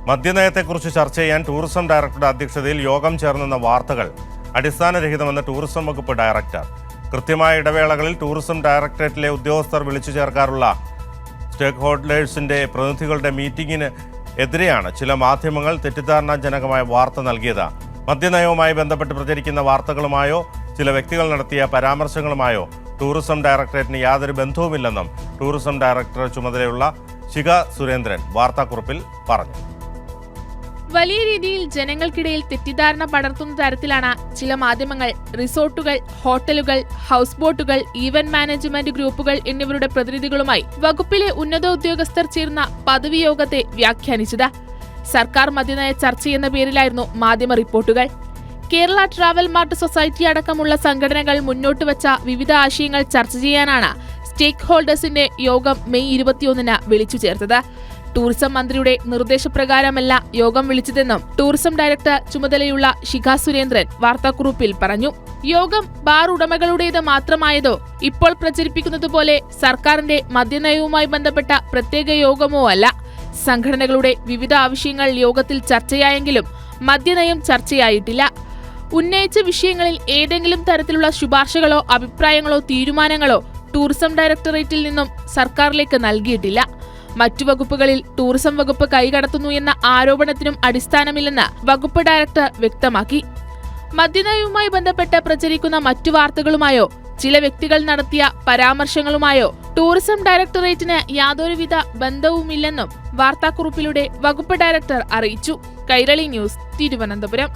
മദ്യനയത്തെക്കുറിച്ച് ചർച്ച ചെയ്യാൻ ടൂറിസം ഡയറക്ടറുടെ അധ്യക്ഷതയിൽ യോഗം ചേർന്നെന്ന വാർത്തകൾ അടിസ്ഥാനരഹിതമെന്ന് ടൂറിസം വകുപ്പ് ഡയറക്ടർ. കൃത്യമായ ഇടവേളകളിൽ ടൂറിസം ഡയറക്ടറേറ്റിലെ ഉദ്യോഗസ്ഥർ വിളിച്ചു ചേർക്കാറുള്ള സ്റ്റേക്ക് ഹോൾഡേഴ്സിന്റെ പ്രതിനിധികളുടെ മീറ്റിംഗിന് എതിരെയാണ് ചില മാധ്യമങ്ങൾ തെറ്റിദ്ധാരണാജനകമായ വാർത്ത നൽകിയത്. മദ്യനയവുമായി ബന്ധപ്പെട്ട് പ്രചരിക്കുന്ന വാർത്തകളുമായോ ചില വ്യക്തികൾ നടത്തിയ പരാമർശങ്ങളുമായോ ടൂറിസം ഡയറക്ടറേറ്റിന് യാതൊരു ബന്ധവുമില്ലെന്നും ടൂറിസം ഡയറക്ടർ ചുമതലയുള്ള ശിഖ സുരേന്ദ്രൻ വാർത്താക്കുറിപ്പിൽ പറഞ്ഞു. വലിയ രീതിയിൽ ജനങ്ങൾക്കിടയിൽ തെറ്റിദ്ധാരണ പടർത്തുന്ന തരത്തിലാണ് ചില മാധ്യമങ്ങൾ റിസോർട്ടുകൾ, ഹോട്ടലുകൾ, ഹൗസ് ബോട്ടുകൾ, ഈവന്റ് മാനേജ്മെന്റ് ഗ്രൂപ്പുകൾ എന്നിവരുടെ പ്രതിനിധികളുമായി വകുപ്പിലെ ഉന്നത ഉദ്യോഗസ്ഥർ ചേർന്ന പദവി യോഗത്തെ വ്യാഖ്യാനിച്ചത്. സർക്കാർ മദ്യനയ ചർച്ചയെന്ന പേരിലായിരുന്നു മാധ്യമ റിപ്പോർട്ടുകൾ. കേരള ട്രാവൽ മാർട്ട് സൊസൈറ്റി അടക്കമുള്ള സംഘടനകൾ മുന്നോട്ട് വച്ച വിവിധ ആശയങ്ങൾ ചർച്ച ചെയ്യാനാണ് സ്റ്റേക്ക് ഹോൾഡേഴ്സിന്റെ യോഗം മെയ് 21 വിളിച്ചു ചേർത്തത്. ടൂറിസം മന്ത്രിയുടെ നിർദ്ദേശപ്രകാരമല്ല യോഗം വിളിച്ചതെന്നും ടൂറിസം ഡയറക്ടർ ചുമതലയുള്ള ശിഖ സുരേന്ദ്രൻ വാർത്താക്കുറിപ്പിൽ പറഞ്ഞു. യോഗം ബാർ ഉടമകളുടേത് മാത്രമായതോ ഇപ്പോൾ പ്രചരിപ്പിക്കുന്നതുപോലെ സർക്കാരിന്റെ മദ്യനയവുമായി ബന്ധപ്പെട്ട പ്രത്യേക യോഗമോ അല്ല. സംഘടനകളുടെ വിവിധ ആവശ്യങ്ങൾ യോഗത്തിൽ ചർച്ചയായെങ്കിലും മദ്യനയം ചർച്ചയായിട്ടില്ല. ഉന്നയിച്ച വിഷയങ്ങളിൽ ഏതെങ്കിലും തരത്തിലുള്ള ശുപാർശകളോ അഭിപ്രായങ്ങളോ തീരുമാനങ്ങളോ ടൂറിസം ഡയറക്ടറേറ്റിൽ നിന്നും സർക്കാരിലേക്ക് നൽകിയിട്ടില്ല. മറ്റു വകുപ്പുകളിൽ ടൂറിസം വകുപ്പ് കൈകടത്തുന്നു എന്ന ആരോപണത്തിനും അടിസ്ഥാനമില്ലെന്ന് വകുപ്പ് ഡയറക്ടർ വ്യക്തമാക്കി. മദ്യനയവുമായി ബന്ധപ്പെട്ട് പ്രചരിക്കുന്ന മറ്റു വാർത്തകളുമായോ ചില വ്യക്തികൾ നടത്തിയ പരാമർശങ്ങളുമായോ ടൂറിസം ഡയറക്ടറേറ്റിന് യാതൊരുവിധ ബന്ധവുമില്ലെന്നും വാർത്താക്കുറിപ്പിലൂടെ വകുപ്പ് ഡയറക്ടർ അറിയിച്ചു. കൈരളി ന്യൂസ്, തിരുവനന്തപുരം.